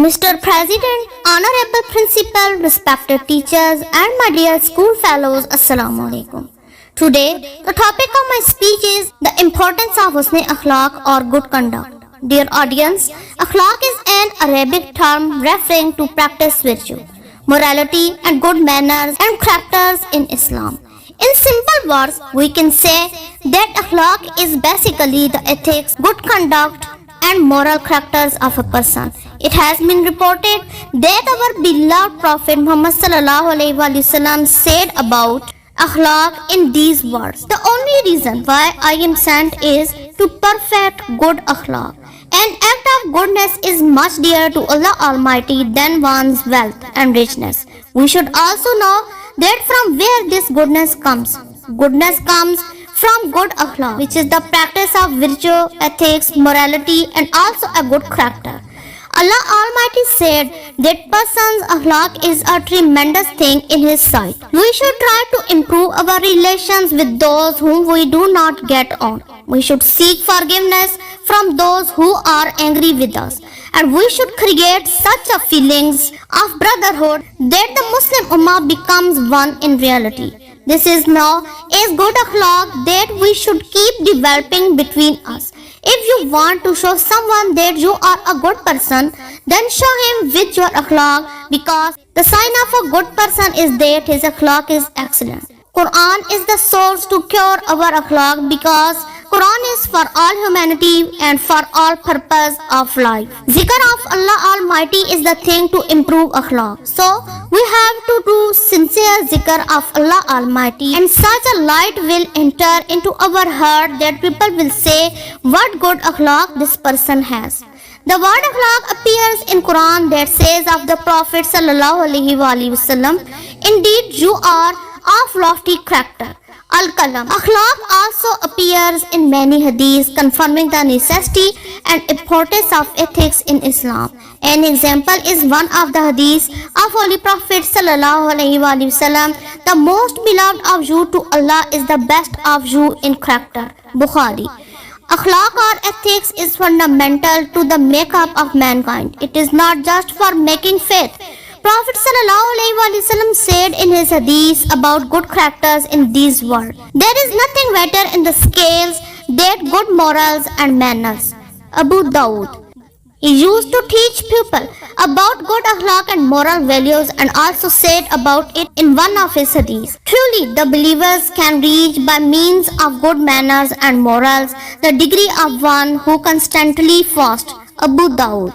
Mr. President, Honorable Principal, respected teachers and my dear school fellows, Assalamu alaikum. Today, the topic of my speech is the importance of husn akhlaq or good conduct. Dear audience, akhlaq is an Arabic term referring to practice virtue, morality and good manners and characters in Islam. In simple words, we can say that akhlaq is basically the ethics, good conduct and moral characters of a person. It has been reported that our beloved Prophet Muhammad sallallahu alaihi wasallam said about akhlaq in these words: the only reason why I am sent is to perfect good akhlaq. An act of goodness is much dearer to Allah Almighty than one's wealth and richness. We should also know that from where this goodness comes. Goodness comes from good akhlaq, which is the practice of virtue, ethics, morality and also a good character. Allah Almighty said that person's akhlaq is a tremendous thing in His sight. We should try to improve our relations with those whom we do not get on. We should seek forgiveness from those who are angry with us. And we should create such a feelings of brotherhood that the Muslim Ummah becomes one in reality. This is now as good akhlaq that we should keep developing between us. If you want to show someone that you are a good person, then show him with your akhlaq, because the sign of a good person is that his akhlaq is excellent. Quran is the source to cure our akhlaq, because Quran is for all humanity and for all purpose of life. Zikr of Allah Almighty is the thing to improve akhlaq. So we have to do sincere zikr of Allah Almighty, and such a light will enter into our heart that people will say what good akhlaq this person has. The word akhlaq appears in Quran that says of the Prophet sallallahu alaihi wasallam, indeed you are of lofty character. Al-Kalam. Akhlaq also appears in many hadiths confirming the necessity and importance of ethics in Islam. An example is one of the hadiths of Holy Prophet sallallahu alaihi wasallam: the most beloved of you to Allah is the best of you in character. Bukhari. Akhlaq or ethics is fundamental to the makeup of mankind. It is not just for making faith. Prophet sallallahu alaihi wasallam said in his hadith about good characters in these words: there is nothing better in the scales than good morals and manners. Abu Dawood. He used to teach people about good akhlaq and moral values, and also said about it in one of his hadiths: truly the believers can reach by means of good manners and morals the degree of one who constantly fasts. Abu Dawood.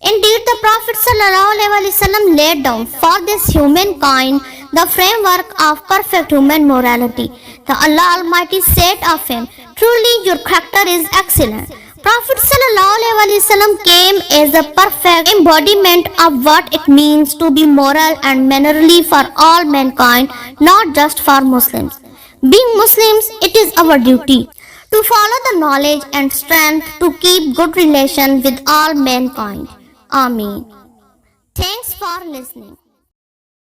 Indeed, the Prophet ﷺ laid down for this humankind the framework of perfect human morality. The Allah Almighty said of him, truly your character is excellent. Prophet ﷺ came as a perfect embodiment of what it means to be moral and mannerly for all mankind, not just for Muslims. Being Muslims, it is our duty to follow the knowledge and strength to keep good relation with all mankind. Ameen. Thanks for listening.